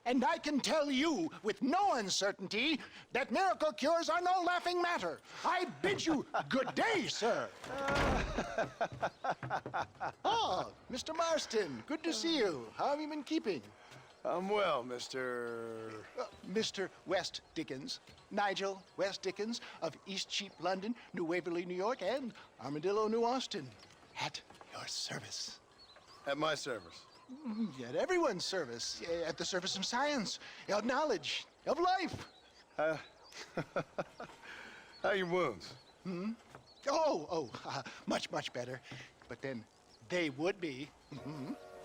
And I can tell you with no uncertainty that miracle cures are no laughing matter. I bid you good day, sir. Oh, Mr. Marston, good to see you. How have you been keeping? I'm well, Mr. Mr. West Dickens. Nigel West Dickens of East Cheap, London, New Waverly, New York, and Armadillo, New Austin. At your service. At my service. At everyone's service. At the service of science, of knowledge, of life. How are your wounds? Much, much better. But then they would be.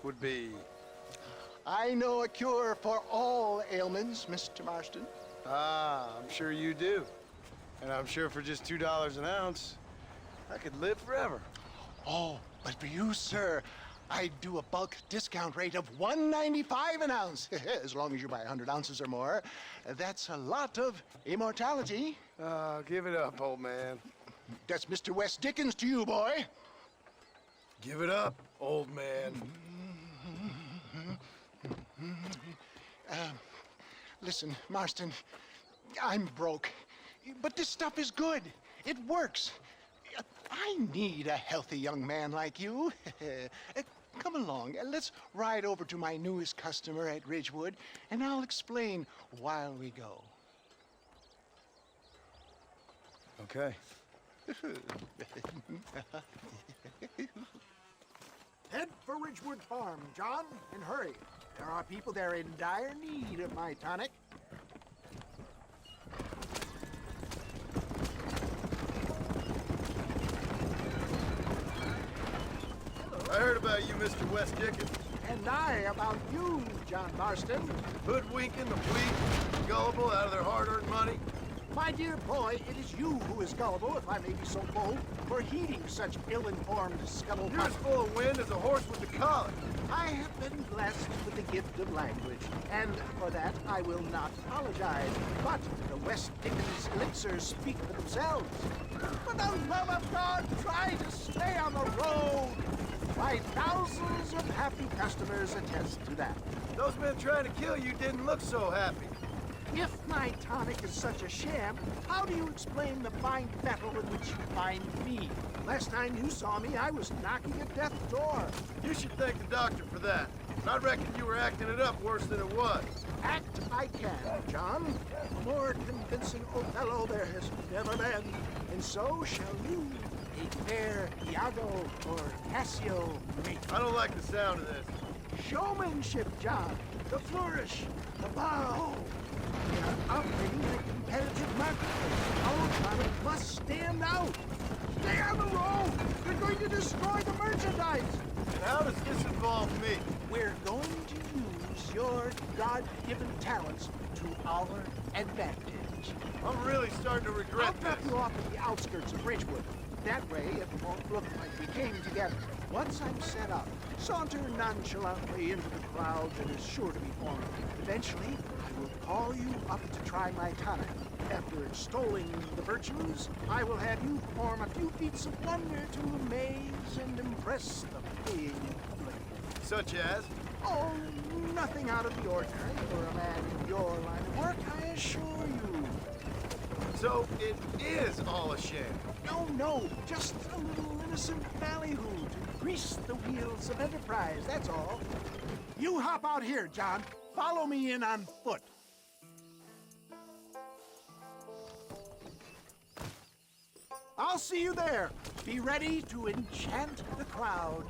Would be... I know a cure for all ailments, Mr. Marston. Ah, I'm sure you do. And I'm sure for just $2 an ounce, I could live forever. Oh, but for you, sir, I do a bulk discount rate of $1.95 an ounce, as long as you buy 100 ounces or more. That's a lot of immortality. Give it up, old man. That's Mr. West Dickens to you, boy. Give it up, old man. Listen, Marston, I'm broke, but this stuff is good. It works. I need a healthy young man like you. Come along, let's ride over to my newest customer at Ridgewood, and I'll explain while we go. Okay. Head for Ridgewood Farm, John, and hurry. There are people there in dire need of my tonic. I heard about you, Mr. West Dickens. And I about you, John Marston. Hoodwinking the weak, gullible out of their hard-earned money. My dear boy, it is you who is gullible, if I may be so bold, for heeding such ill-informed scuttlebutt. You're as full of wind as a horse with the collar. I have been blessed with the gift of language, and for that I will not apologize. But the West Dickens elixirs speak for themselves. For the love of God, try to stay on the road. My thousands of happy customers attest to that. Those men trying to kill you didn't look so happy. If my tonic is such a sham, how do you explain the fine fettle with which you find me? Last time you saw me, I was knocking at death's door. You should thank the doctor for that. I reckon you were acting it up worse than it was. Act I can, John. A more convincing Othello there has never been. And so shall you, a fair Iago or Cassio make. I don't like the sound of this. Showmanship, John. The flourish, the bow. We are operating in a competitive marketplace. Our product must stand out. Stay on the road! They're going to destroy the merchandise! And how does this involve me? We're going to use your God-given talents to our advantage. I'm really starting to regret I'll drop this. you off at the outskirts of Ridgewood. That way, it won't look like we came together. Once I'm set up, saunter nonchalantly into the crowd that is sure to be forming. Eventually, I will call you up to try my tonic. After extolling the virtues, I will have you perform a few feats of wonder to amaze and impress the paying public. Such as? Oh, nothing out of the ordinary for a man in your line of work, I assure you. So it is all a sham. No, just a little innocent ballyhoo to grease the wheels of enterprise, that's all. You hop out here, John. Follow me in on foot. I'll see you there. Be ready to enchant the crowd.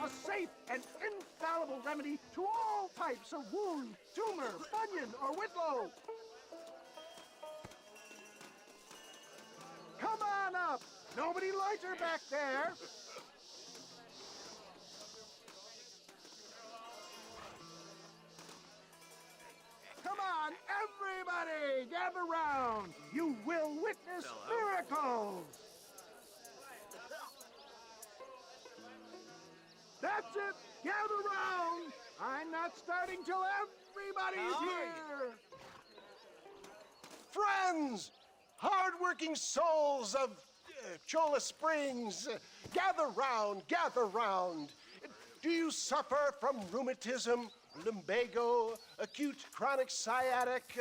A safe and infallible remedy to all types of wound, tumor, bunion, or whitlow. Come on up. Nobody loiter back there. Come on, everybody, gather round. You will witness miracles. That's it. Gather round. I'm not starting till everybody's here. Friends, hard-working souls of Cholla Springs, gather round, gather round. Do you suffer from rheumatism, lumbago, acute chronic sciatic,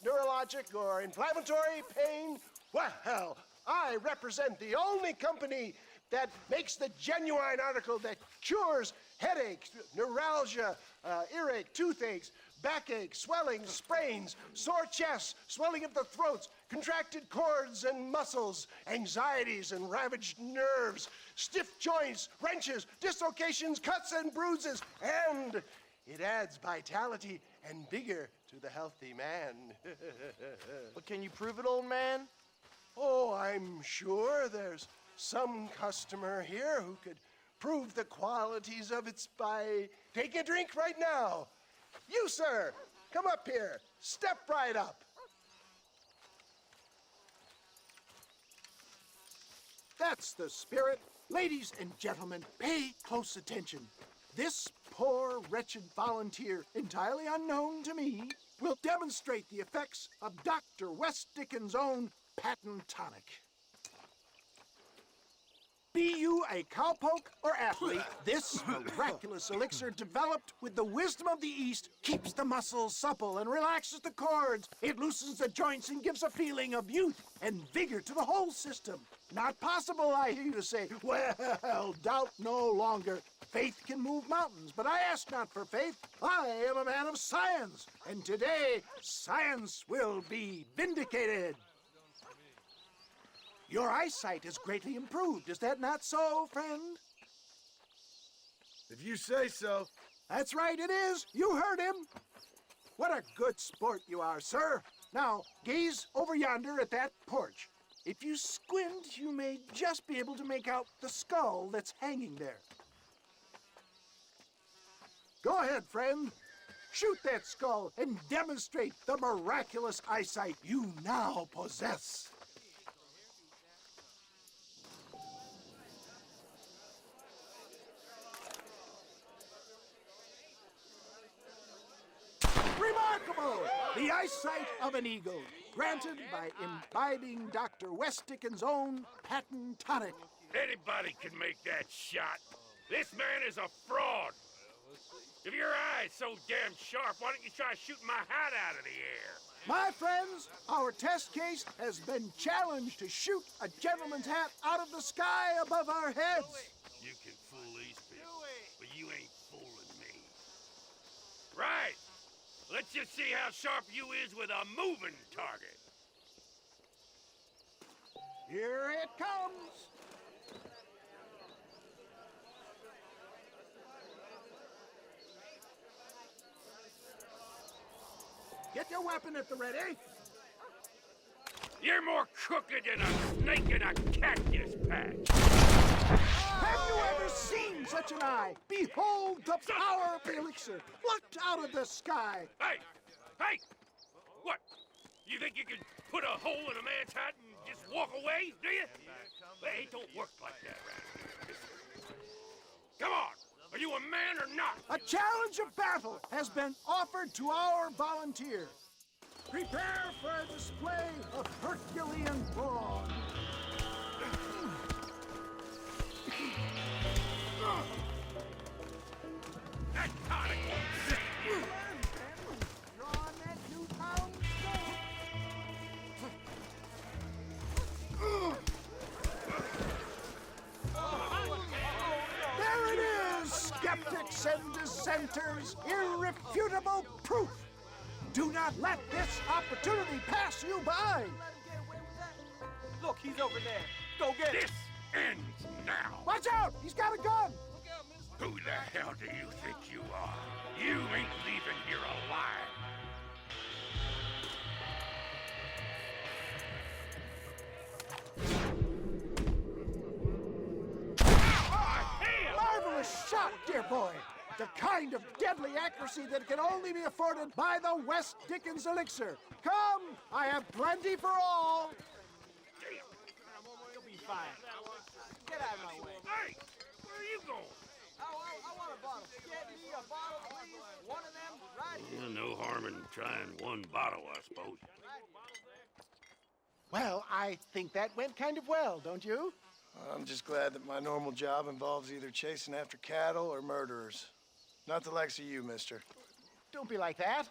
neurologic, or inflammatory pain? Well, I represent the only company that makes the genuine article that cures headaches, neuralgia, earache, toothaches, backache, swelling, sprains, sore chests, swelling of the throats, contracted cords and muscles, anxieties and ravaged nerves, stiff joints, wrenches, dislocations, cuts and bruises, and it adds vitality and vigor to the healthy man. But can you prove it, old man? Oh, I'm sure there's some customer here who could prove the qualities of it by taking a drink right now. You, sir, come up here. Step right up. That's the spirit. Ladies and gentlemen, pay close attention. This poor, wretched volunteer, entirely unknown to me, will demonstrate the effects of Dr. West Dickens' own patent tonic. Be you a cowpoke or athlete, this miraculous elixir developed with the wisdom of the East keeps the muscles supple and relaxes the cords. It loosens the joints and gives a feeling of youth and vigor to the whole system. Not possible, I hear you say. Well, doubt no longer. Faith can move mountains, but I ask not for faith. I am a man of science, and today science will be vindicated. Your eyesight is greatly improved. Is that not so, friend? If you say so. That's right, it is. You heard him. What a good sport you are, sir. Now, gaze over yonder at that porch. If you squint, you may just be able to make out the skull that's hanging there. Go ahead, friend. Shoot that skull and demonstrate the miraculous eyesight you now possess. Remarkable! The eyesight of an eagle, granted by imbibing Dr. West Dickens' own patent tonic. Anybody can make that shot. This man is a fraud. If your eye's so damn sharp, why don't you try shooting my hat out of the air? My friends, our test case has been challenged to shoot a gentleman's hat out of the sky above our heads. You can fool these people, but you ain't fooling me. Right. Let's just see how sharp you is with a moving target. Here it comes. Get your weapon at the ready. You're more crooked than a snake in a cactus patch. Have you ever seen such an eye? Behold the power of the elixir, plucked out of the sky. Hey! Hey! What? You think you can put a hole in a man's hat and just walk away, do you? Hey, it don't work like that, right? Come on! Are you a man or not? A challenge of battle has been offered to our volunteer. Prepare for a display of Herculean brawn. That tonic won't save you! Draw on that 2 pound There it is, skeptics and dissenters, irrefutable proof. Do not let this opportunity pass you by. Look, he's over there. Go get him. This ends now! Watch out, he's got a gun. Who the hell do you think you are? You ain't leaving here alive! kind of deadly accuracy that can only be afforded by the West Dickens elixir. Come, I have plenty for all. You'll be fine. Get out of my way. Hey, where are you going? I want a bottle. Get me a bottle, please. One of them, right here. No harm in trying one bottle, I suppose. Well, I think that went kind of well, don't you? I'm just glad that my normal job involves either chasing after cattle or murderers. Not the likes of you, mister. Don't be like that.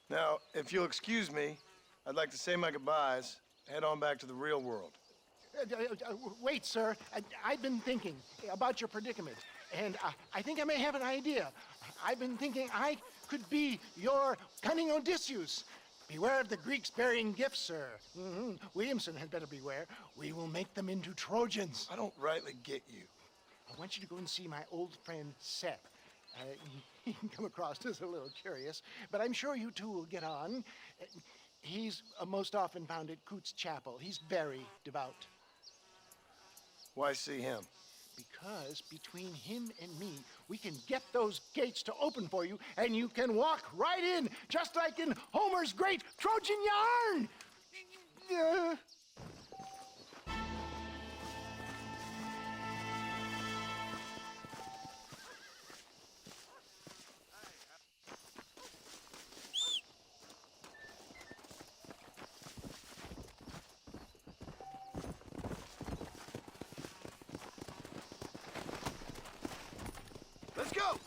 Now, if you'll excuse me, I'd like to say my goodbyes, head on back to the real world. Wait, sir. I've been thinking about your predicament, and I think I may have an idea. I've been thinking I could be your cunning Odysseus. Beware of the Greeks bearing gifts, sir. Williamson had better beware. We will make them into Trojans. I don't rightly get you. I want you to go and see my old friend Seth. He can come across as a little curious, but I'm sure you two will get on. He's most often found at Coots Chapel. He's very devout. Why see him? Because between him and me, we can get those gates to open for you, and you can walk right in, just like in Homer's great Trojan yarn! Let's go!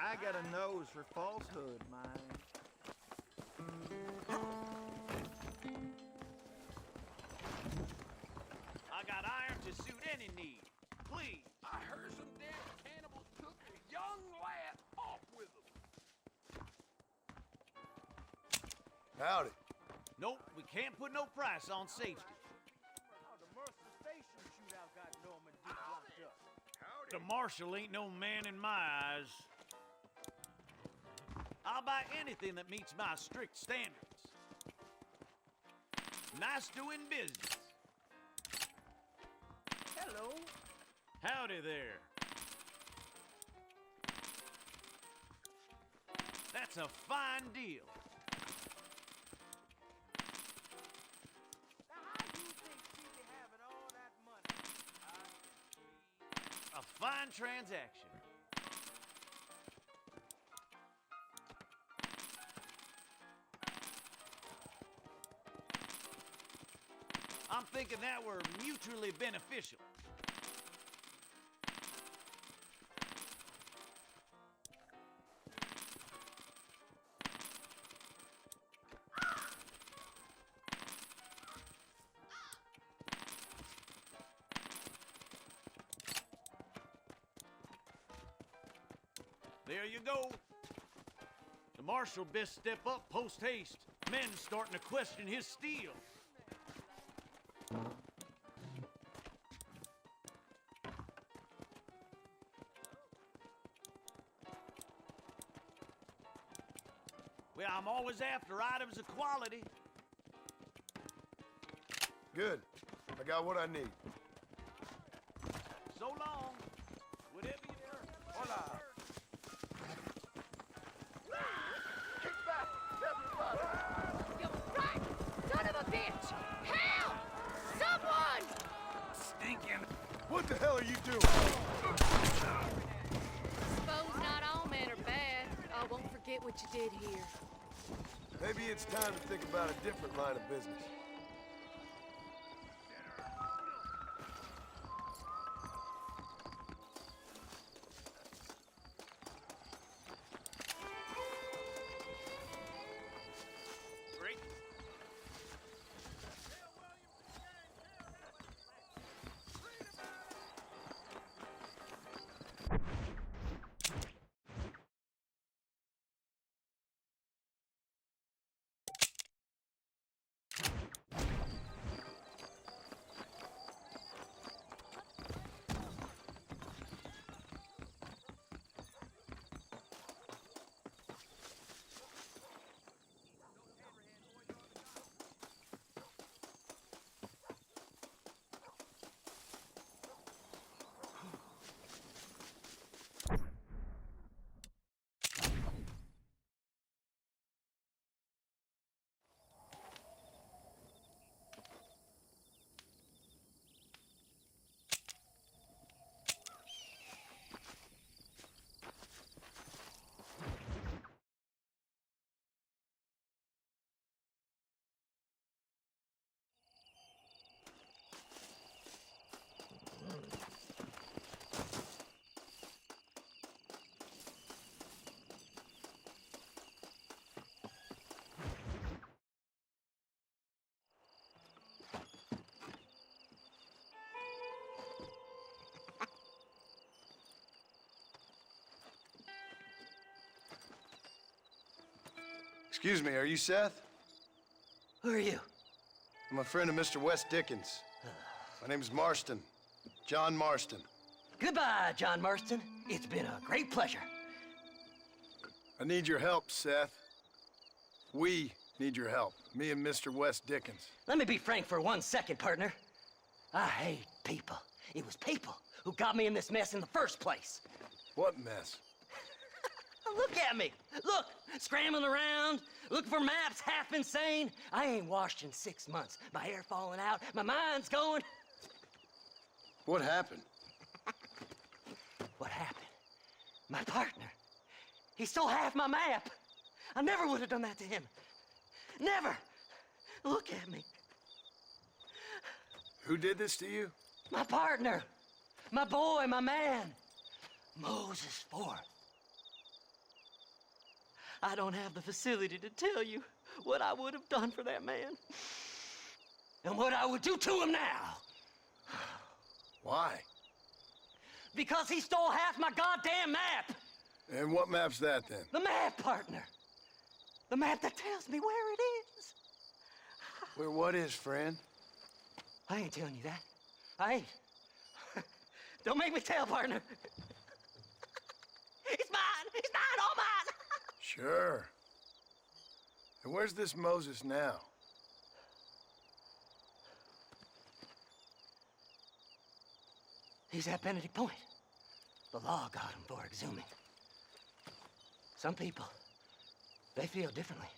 I got a nose for falsehood, man. I got iron to suit any need. Please. I heard some damn cannibals took a young lad off with them. Howdy. Nope, we can't put no price on safety. The Mercer Station shootout got Norman Dick locked up. The marshal ain't no man in my eyes. I'll buy anything that meets my strict standards. Nice doing business. Hello. Howdy there. That's a fine deal. Now, how do you think she'd be having all that money? A fine transaction. I'm thinking that we're mutually beneficial. There you go. The marshal best step up post haste. Men starting to question his steel. Well, I'm always after items of quality. Good. I got what I need. So long. Whatever you Hola. Kick back, everybody. You right, son of a bitch! Help! Someone! stinking. What the hell are you doing? Suppose not all men are bad. I won't forget what you did here. Maybe it's time to think about a different line of business. Great. Excuse me, are you Seth? Who are you? I'm a friend of Mr. Wes Dickens. My name's Marston. John Marston. Goodbye, John Marston. It's been a great pleasure. I need your help, Seth. We need your help. Me and Mr. Wes Dickens. Let me be frank for 1 second, partner. I hate people. It was people who got me in this mess in the first place. What mess? Look at me. Look, scrambling around, looking for maps, half insane. I ain't washed in 6 months. My hair falling out, my mind's going. What happened? What happened? My partner. He stole half my map. I never would have done that to him. Never. Look at me. Who did this to you? My partner. My boy, my man. Moses Ford. I don't have the facility to tell you what I would have done for that man. And what I would do to him now. Why? Because he stole half my goddamn map. And what map's that, then? The map, partner. The map that tells me where it is. Where what is, friend? I ain't telling you that. I ain't. Don't make me tell, partner. It's mine. It's mine, all mine. Sure. And where's this Moses now? He's at Benedict Point. The law got him for exhuming. Some people, they feel differently.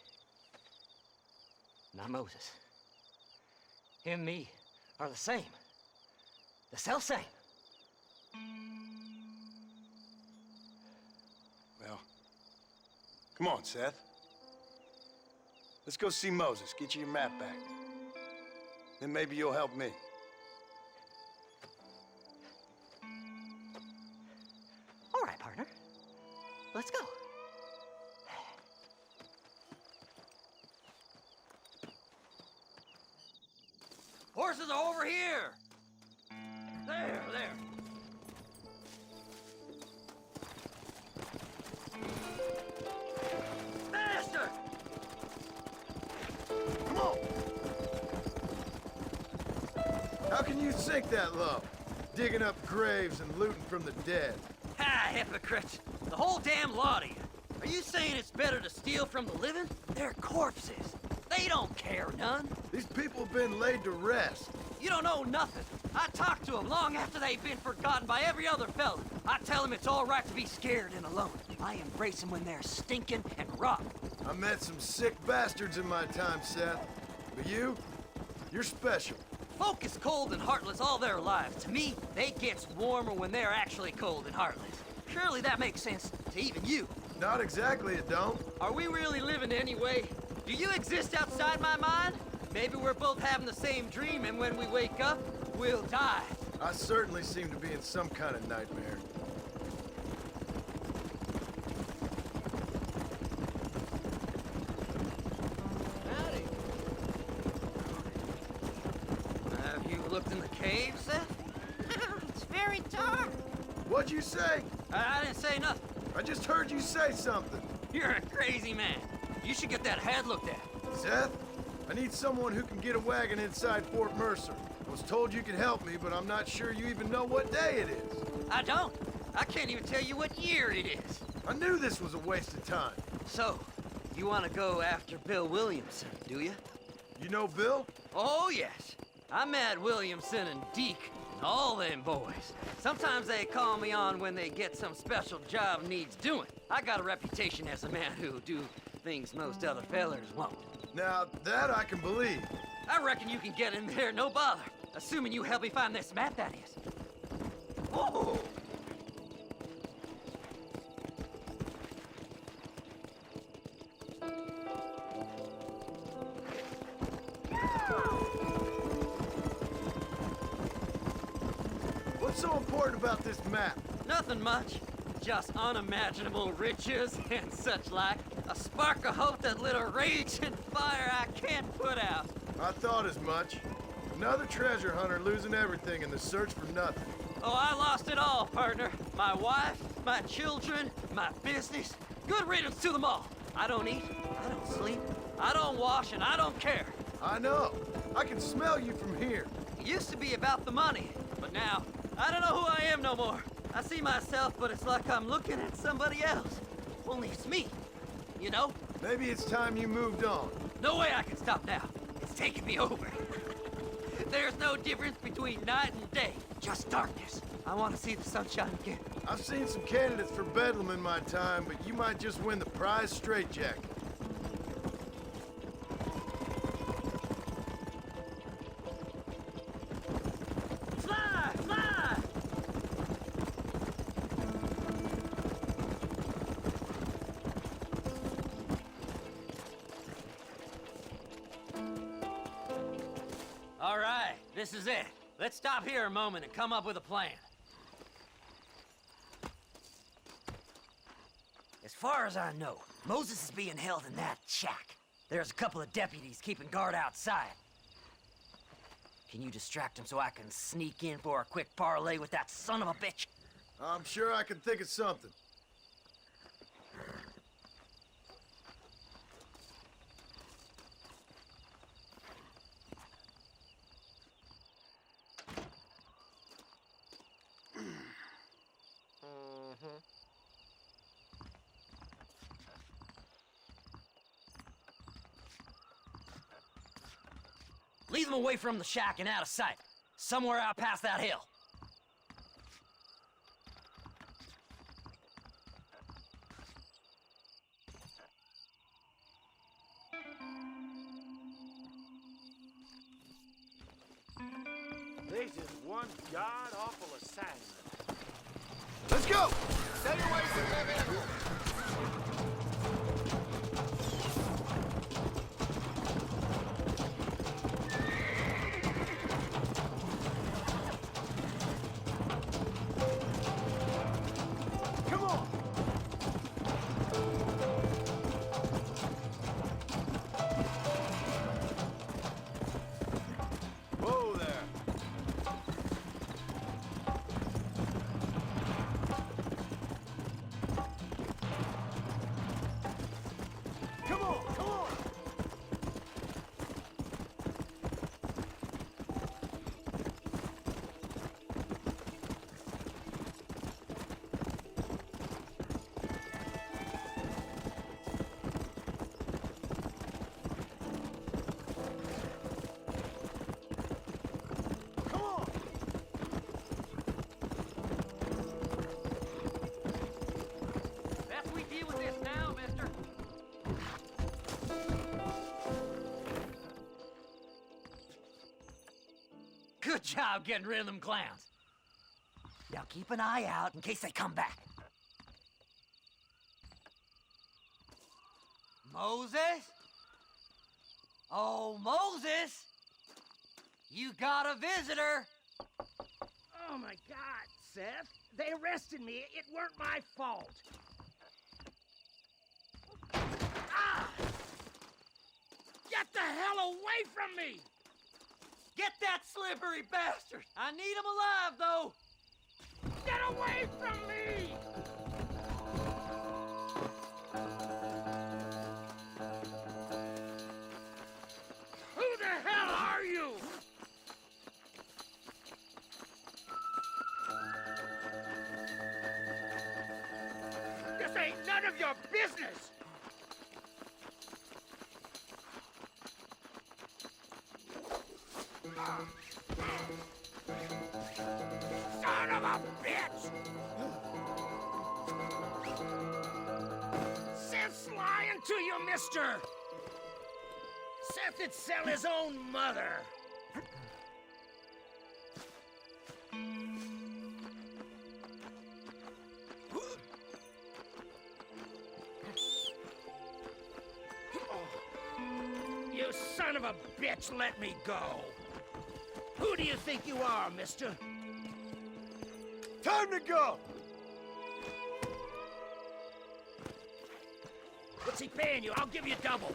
Not Moses. Him and me are the same. The self-same. Well, come on, Seth. Let's go see Moses, get you your map back. Then maybe you'll help me. All right, partner. Let's go. Horses are over here. There. Faster! Come on! How can you sink that low? Digging up graves and looting from the dead. Ha, hypocrite! The whole damn lot of you. Are you saying it's better to steal from the living? They're corpses. They don't care none. These people have been laid to rest. You don't know nothing. I talk to them long after they've been forgotten by every other fella. I tell them it's all right to be scared and alone. I embrace them when they're stinking and rotten. I met some sick bastards in my time, Seth. But you're special. Folk is cold and heartless all their lives. To me, they gets warmer when they're actually cold and heartless. Surely that makes sense to even you. Not exactly, it don't. Are we really living anyway? Do you exist outside my mind? Maybe we're both having the same dream, and when we wake up, we'll die. I certainly seem to be in some kind of nightmare. Howdy. Have you looked in the cave, Seth? It's very dark. What'd you say? I didn't say nothing. I just heard you say something. You're a crazy man. You should get that head looked at. Seth, I need someone who can get a wagon inside Fort Mercer. I was told you could help me, but I'm not sure you even know what day it is. I don't. I can't even tell you what year it is. I knew this was a waste of time. So, you want to go after Bill Williamson, do you? You know Bill? Oh, yes. I met Williamson and Deke and all them boys. Sometimes they call me on when they get some special job needs doing. I got a reputation as a man who'll do things most other fellers won't. Now, that I can believe. I reckon you can get in there, no bother. Assuming you help me find this map, that is. Oh! What's so important about this map? Nothing much. Just unimaginable riches and such like. A spark of hope that lit a raging fire I can't put out. I thought as much. Another treasure hunter losing everything in the search for nothing. Oh, I lost it all, partner. My wife, my children, my business. Good riddance to them all. I don't eat, I don't sleep, I don't wash, and I don't care. I know. I can smell you from here. It used to be about the money, but now, I don't know who I am no more. I see myself, but it's like I'm looking at somebody else. Only it's me, you know? Maybe it's time you moved on. No way I can stop now. It's taking me over. There's no difference between night and day, just darkness. I want to see the sunshine again. I've seen some candidates for Bedlam in my time, but you might just win the prize straitjacket. Fly! Fly! All right, this is it. Let's stop here a moment and come up with a plan. As far as I know, Moses is being held in that shack. There's a couple of deputies keeping guard outside. Can you distract him so I can sneak in for a quick parlay with that son of a bitch? I'm sure I can think of something. Leave them away from the shack and out of sight. Somewhere out past that hill. This is one god-awful assignment. Let's go! Stay away from them animals. Come on! Whoa there! Good job getting rid of them clowns. Now keep an eye out in case they come back. Moses? Oh, Moses! You got a visitor! Oh my God, Seth. They arrested me. It weren't my fault. Ah! Get the hell away from me! Get that slippery bastard! I need him alive, though! Get away from me! Who the hell are you? This ain't none of your business! Son of a bitch! Seth's lying to you, mister! Seth would sell his own mother! You son of a bitch, let me go! Who do you think you are, mister? Time to go! What's he paying you? I'll give you double.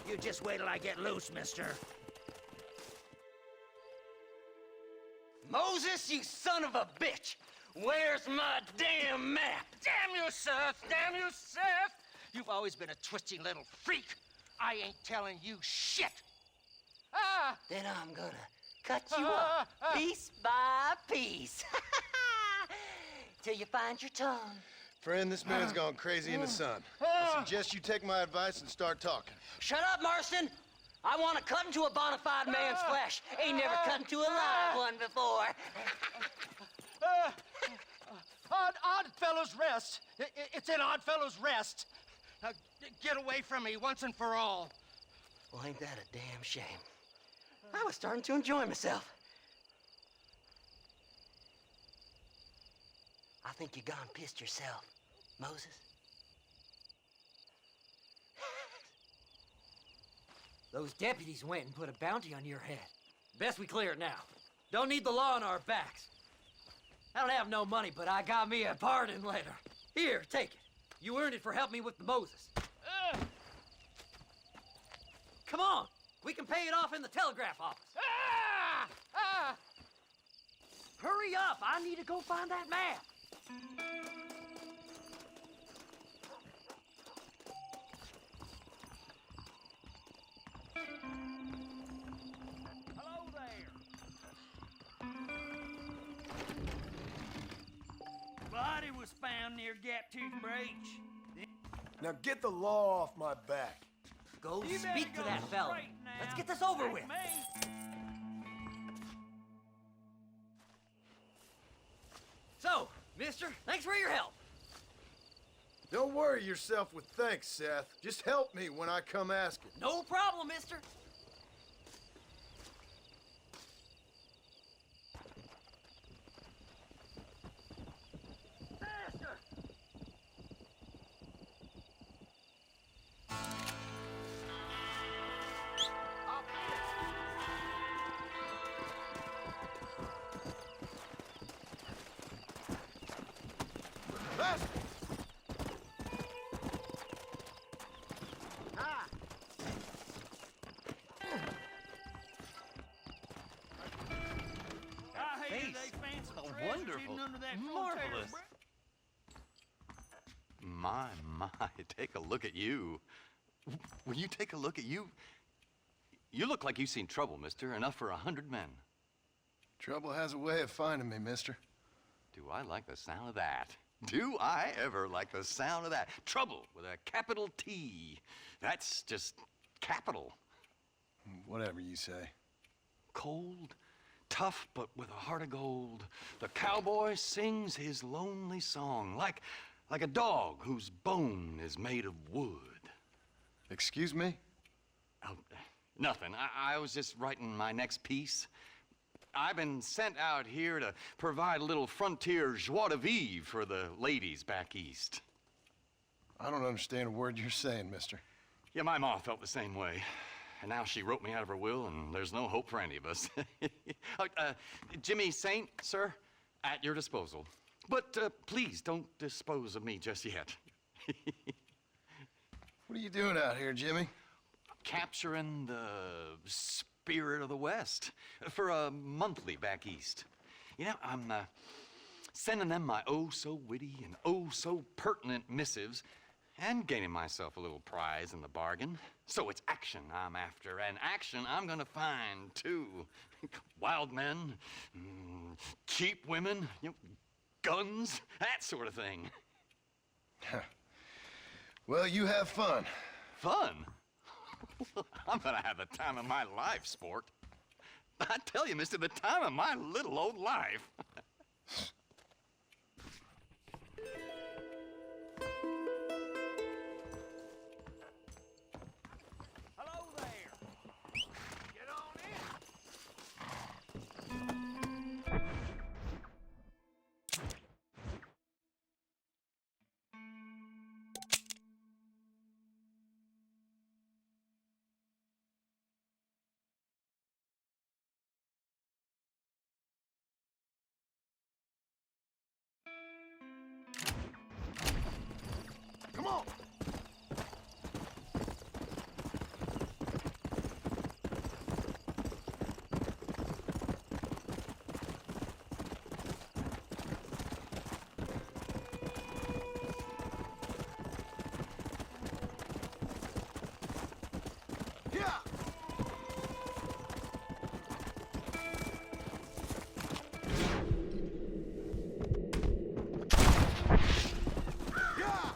You just wait till I get loose, mister. Moses, you son of a bitch! Where's my damn map? Damn you, Seth! Damn you, Seth! You've always been a twisty little freak. I ain't telling you shit. Ah! Then I'm gonna cut you up piece by piece. Till you find your tongue. Friend, this man's gone crazy in the sun. I suggest you take my advice and start talking. Shut up, Marston! I want to cut into a bona fide man's flesh. Ain't never cut into a live one before. Oddfellows Rest. It's in Oddfellows Rest. Now, get away from me once and for all. Well, ain't that a damn shame? I was starting to enjoy myself. I think you gone pissed yourself, Moses. Those deputies went and put a bounty on your head. Best we clear it now. Don't need the law on our backs. I don't have no money, but I got me a pardon letter. Here, take it. You earned it for helping me with the Moses. Come on, we can pay it off in the telegraph office. Hurry up, I need to go find that map. Hello there. Body was found near Gaptooth Breach. Now get the law off my back. Go You better speak to go that fella. straight now. Let's get this over Like with. me. So, mister, thanks for your help. Don't worry yourself with thanks, Seth. Just help me when I come asking. No problem, mister. I hear they found some treasure wonderful. hidden under that Marvelous. brick. My, take a look at you. Will you take a look at you? You look like you've seen trouble, mister. Enough for 100 men. Trouble has a way of finding me, mister. Do I like the sound of that? Do I ever like the sound of that? Trouble with a capital T. That's just capital. Whatever you say. Cold, tough, but with a heart of gold. The cowboy sings his lonely song like Like a dog whose bone is made of wood. Excuse me? Oh, nothing. I was just writing my next piece. I've been sent out here to provide a little frontier joie de vivre for the ladies back east. I don't understand a word you're saying, mister. Yeah, my ma felt the same way. And now she wrote me out of her will, and there's no hope for any of us. Jimmy Saint, sir, at your disposal. But please don't dispose of me just yet. What are you doing out here, Jimmy? Capturing the spirit of the West for a monthly back east. You know, I'm sending them my oh-so-witty and oh-so-pertinent missives and gaining myself a little prize in the bargain. So it's action I'm after, and action I'm gonna find, too. Wild men, cheap women, you know, guns, that sort of thing. Well, you have fun. Fun? I'm gonna have the time of my life, sport. I tell you, mister, the time of my little old life. Hello there. Get on in. Come on. Yeah. Yeah.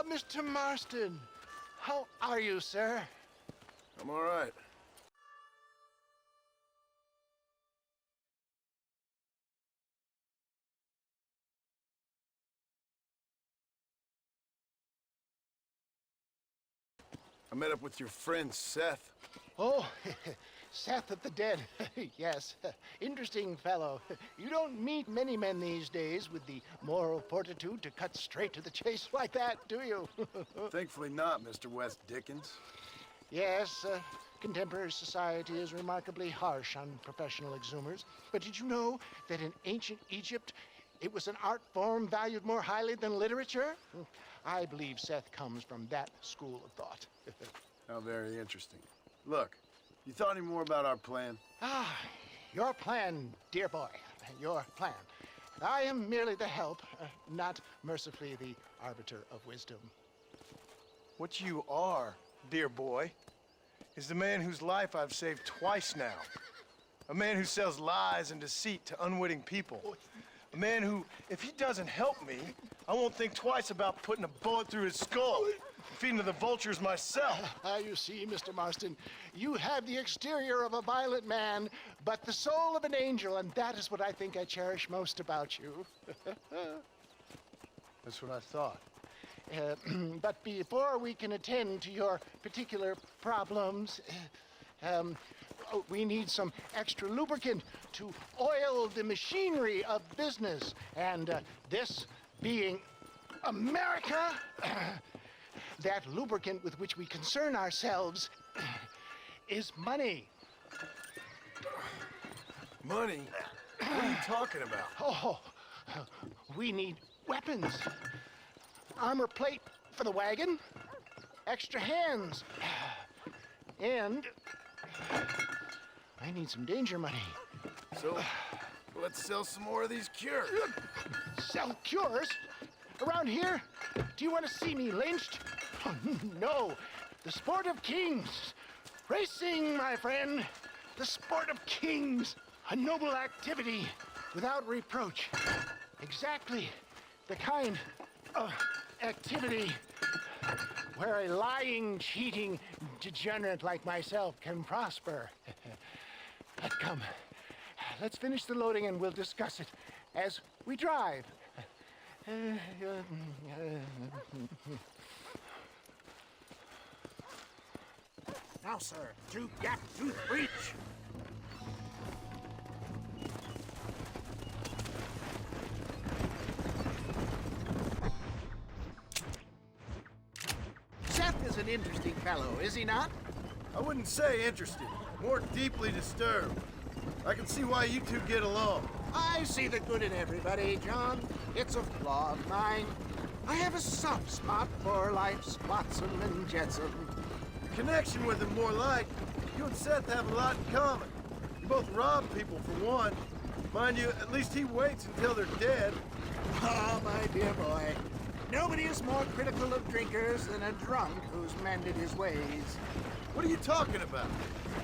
Mr. Marston. How are you, sir? I'm all right. I met up with your friend, Seth. Oh, Seth of the Dead. Yes, interesting fellow. You don't meet many men these days with the moral fortitude to cut straight to the chase like that, do you? Thankfully not, Mr. West Dickens. Yes, contemporary society is remarkably harsh on professional exhumers. But did you know that in ancient Egypt, it was an art form valued more highly than literature? I believe Seth comes from that school of thought. How very interesting. Look, you thought any more about our plan? Ah, your plan, dear boy, your plan. I am merely the help, not mercifully the arbiter of wisdom. What you are, dear boy, is the man whose life I've saved twice now. A man who sells lies and deceit to unwitting people. A man who, if he doesn't help me, I won't think twice about putting a bullet through his skull, feeding to the vultures myself. You see, Mr. Marston, you have the exterior of a violent man, but the soul of an angel, and that is what I think I cherish most about you. That's what I thought. But before we can attend to your particular problems, we need some extra lubricant to oil the machinery of business. And this being America, that lubricant with which we concern ourselves is money. Money? What are you talking about? Oh, we need weapons. Armor plate for the wagon, extra hands, and I need some danger money. So, let's sell some more of these cures. Sell cures? Around here? Do you want to see me lynched? Oh, no, the sport of kings. Racing, my friend. The sport of kings. A noble activity without reproach. Exactly the kind of activity where a lying, cheating degenerate like myself can prosper. But come, let's finish the loading and we'll discuss it as we drive. Now, sir, through gap, tooth breach. Seth is an interesting fellow, is he not? I wouldn't say interested, more deeply disturbed. I can see why you two get along. I see the good in everybody, John. It's a flaw of mine. I have a soft spot for life's flotsam and jetsam. Connection with him, more like. You and Seth have a lot in common. You both rob people, for one. Mind you, at least he waits until they're dead. Ah, my dear boy. Nobody is more critical of drinkers than a drunk who's mended his ways. What are you talking about?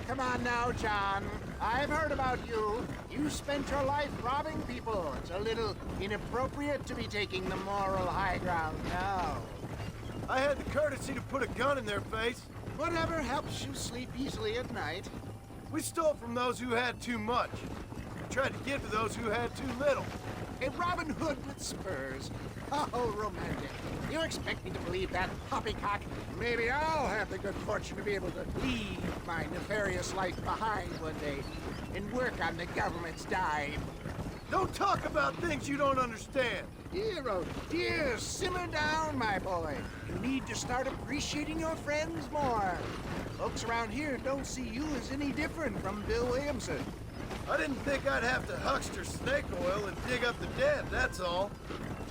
Come on now, John. I've heard about you. You spent your life robbing people. It's a little inappropriate to be taking the moral high ground now. I had the courtesy to put a gun in their face. Whatever helps you sleep easily at night. We stole from those who had too much. We tried to give to those who had too little. A Robin Hood with spurs. Oh, romantic. You expect me to believe that poppycock? Maybe I'll have the good fortune to be able to leave my nefarious life behind one day and work on the government's dime. Don't talk about things you don't understand. Dear, oh dear, simmer down, my boy. You need to start appreciating your friends more. Folks around here don't see you as any different from Bill Williamson. I didn't think I'd have to huckster snake oil and dig up the dead, that's all.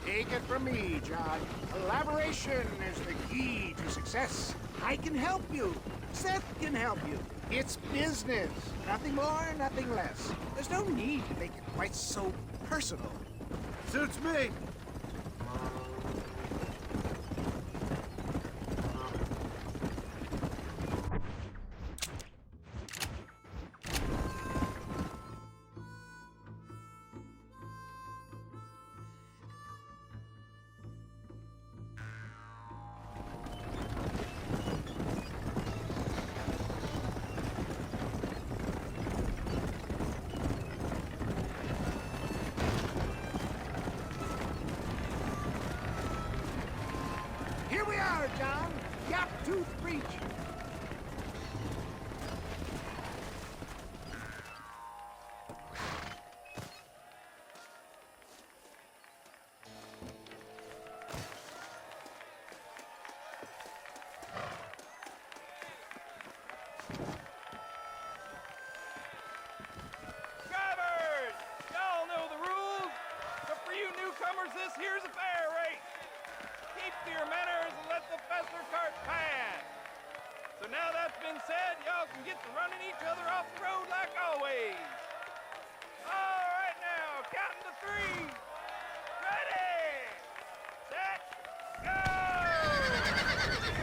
Take it from me, John. Collaboration is the key to success. I can help you. Seth can help you. It's business. Nothing more, nothing less. There's no need to make it quite so personal. Suits me. John. Gap-tooth breach. Drivers! Y'all know the rules. But for you newcomers, this here's a fair race. Keep to your manners and let the faster cart pass. So now that's been said, y'all can get to running each other off the road like always. All right now, counting to 3. Ready, set, go!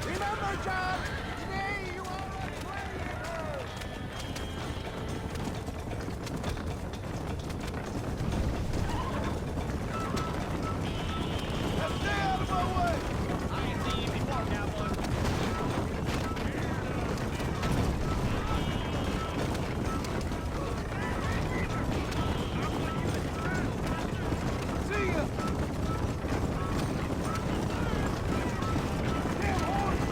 Remember, John, today you are a gladiator. Now stay out of my way! I ain't seen you before, cowboy. See ya! Damn horse!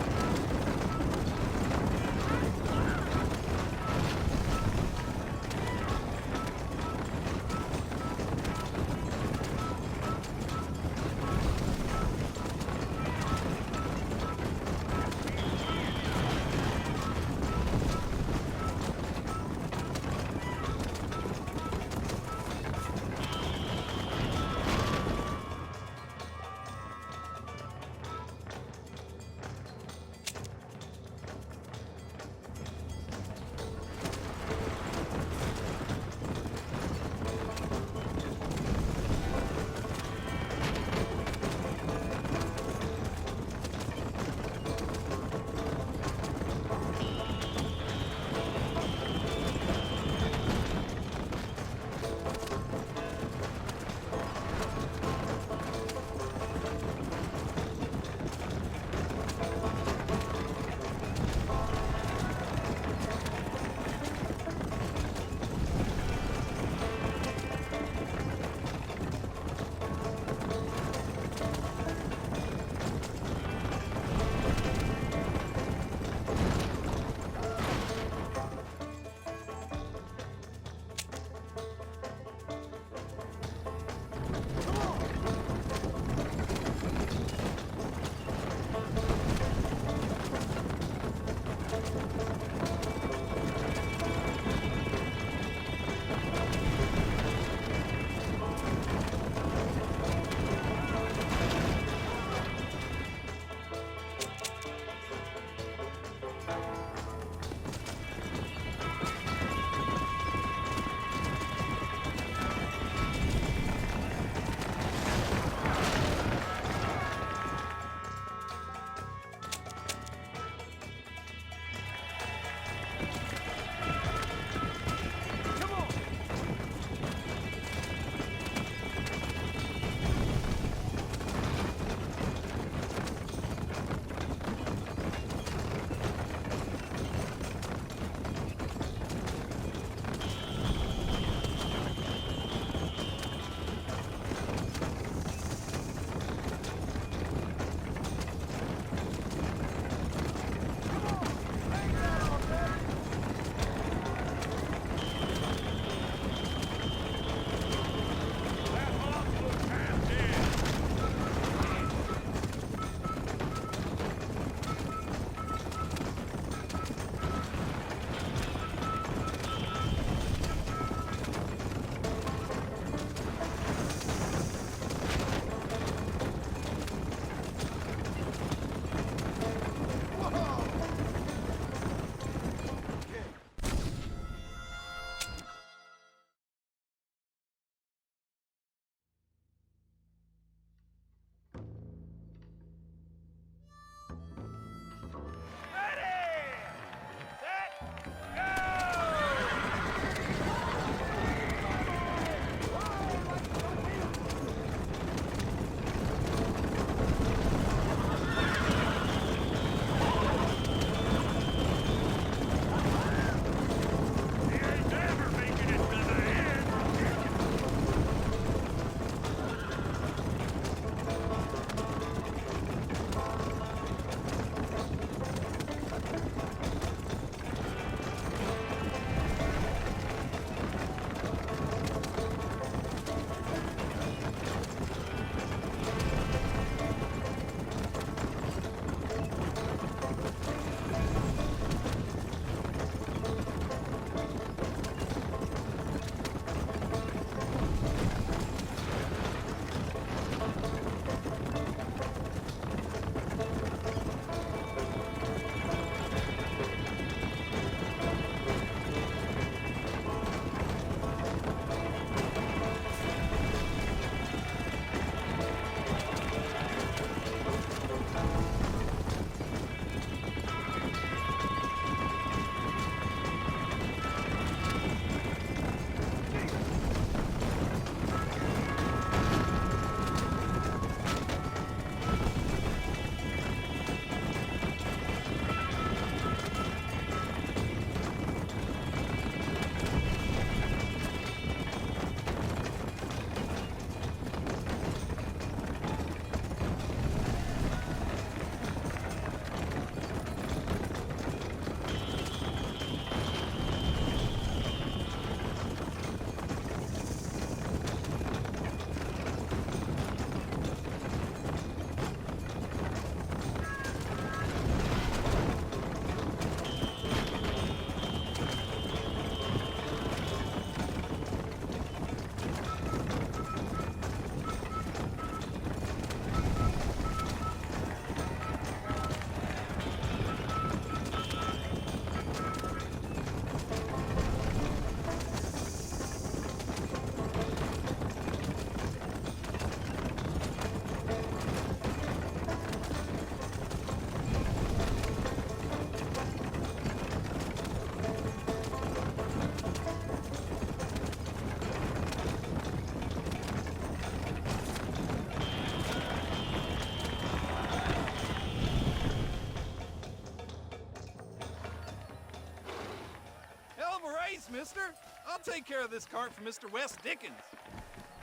Thanks, mister. I'll take care of this cart for Mr. West Dickens.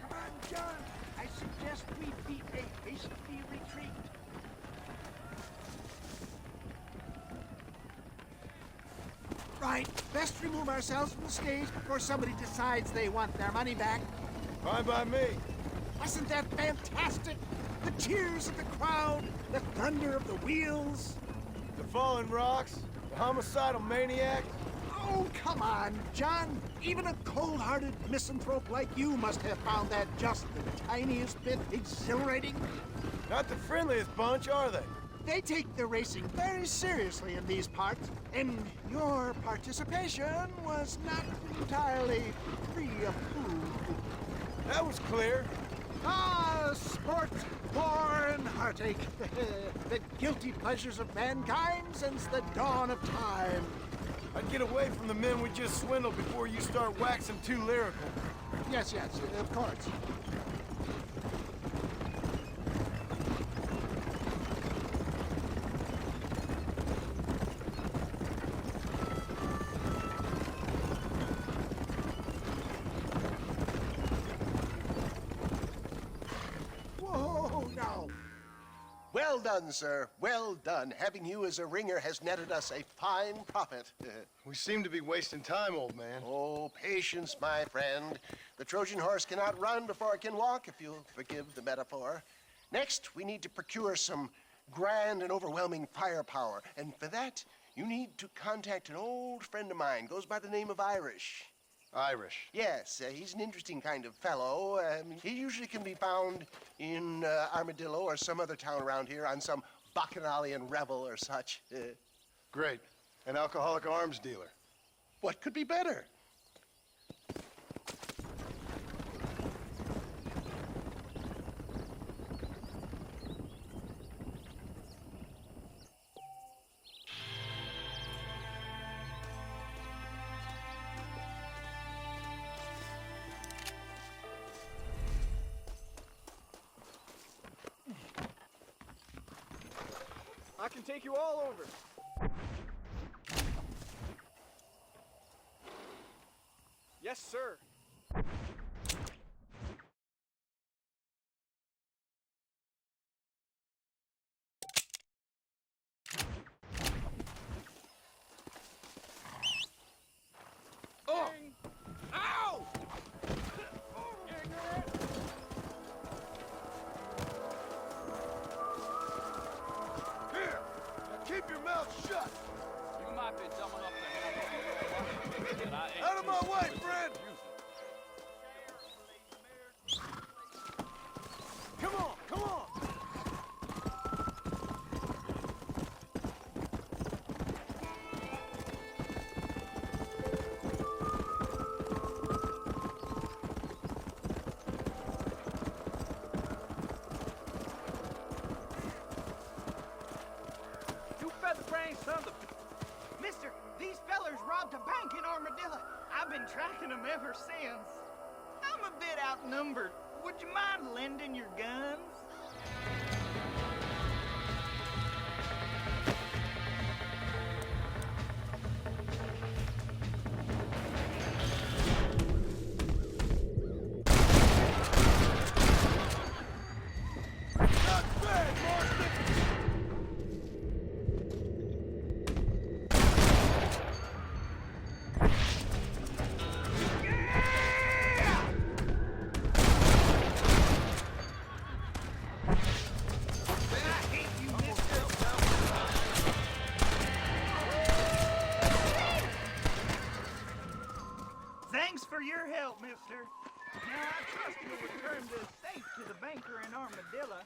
Come on, John. I suggest we beat a hasty retreat. Right, best remove ourselves from the stage before somebody decides they want their money back. Fine by me. Wasn't that fantastic? The cheers of the crowd, the thunder of the wheels. The fallen rocks, the homicidal maniac. Oh, come on, John. Even a cold-hearted misanthrope like you must have found that just the tiniest bit exhilarating. Not the friendliest bunch, are they? They take their racing very seriously in these parts, and your participation was not entirely free of food. That was clear. Ah, sport, war, and heartache. The guilty pleasures of mankind since the dawn of time. I'd get away from the men we just swindled before you start waxing too lyrical. Yes, of course. Whoa, now. Well done, sir. Well done. Having you as a ringer has netted us a fine profit. We seem to be wasting time, old man. Oh, patience, my friend. The Trojan horse cannot run before it can walk, if you'll forgive the metaphor. Next, we need to procure some grand and overwhelming firepower. And for that, you need to contact an old friend of mine. Goes by the name of Irish. Irish. Yes, he's an interesting kind of fellow. He usually can be found in Armadillo or some other town around here on some bacchanalian revel or such. Great. An alcoholic arms dealer. What could be better? I can take you all over. Yes, sir. Oh! Ow! Here! Keep your mouth shut! You might be dumb enough to handle it, but I ain't Out of my too way, stupid to friend! use it. Come on, come on! You feather-brained sons of... Mister, these fellers robbed a bank in Armadillo. I've been tracking them ever since. I'm a bit outnumbered. Would you mind lending your guns? Not bad, Marston! Thanks for your help, mister. Now, I trust you'll return this safe to the banker in Armadillo.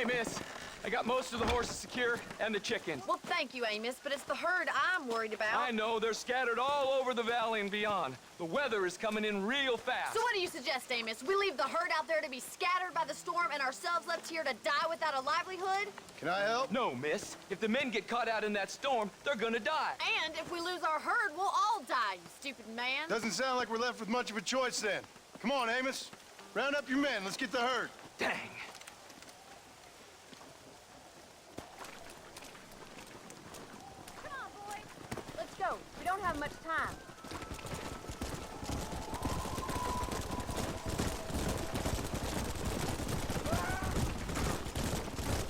miss. I got most of the horses secure and the chickens. Well, thank you, Amos, but it's the herd I'm worried about. I know, they're scattered all over the valley and beyond. The weather is coming in real fast. So what do you suggest, Amos? We leave the herd out there to be scattered by the storm and ourselves left here to die without a livelihood? Can I help? No, miss. If the men get caught out in that storm, they're gonna die. And if we lose our herd, we'll all die, you stupid man. Doesn't sound like we're left with much of a choice then. Come on, Amos. Round up your men. Let's get the herd. Dang. Come on, boys. Let's go. We don't have much time.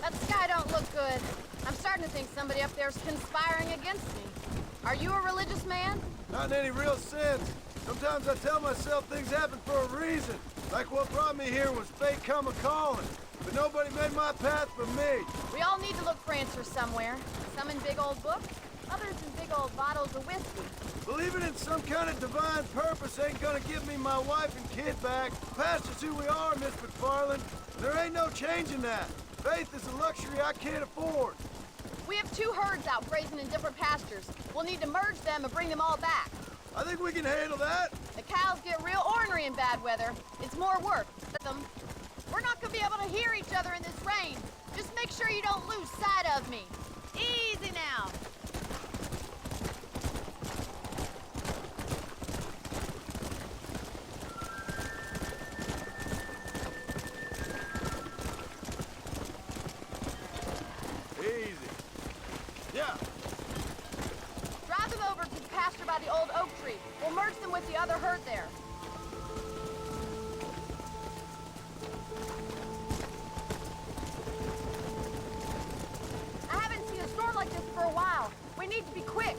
That sky don't look good. I'm starting to think somebody up there's conspiring against me. Are you a religious man? Not in any real sense. Sometimes I tell myself things happen for a reason. Like what brought me here was fate come a-calling. But nobody made my path for me. We all need to look for answers somewhere. Some in big old books, others in big old bottles of whiskey. Believing in some kind of divine purpose ain't gonna give me my wife and kid back. Past is who we are, Miss McFarland. There ain't no changing that. Faith is a luxury I can't afford. We have 2 herds out grazing in different pastures. We'll need to merge them and bring them all back. I think we can handle that. The cows get real ornery in bad weather. It's more work. We're not gonna be able to hear each other in this rain. Just make sure you don't lose sight of me. Easy now. Easy. Yeah. Drive them over to the pasture by the old oak tree. We'll merge them with the other herd there. I haven't seen a storm like this for a while. We need to be quick.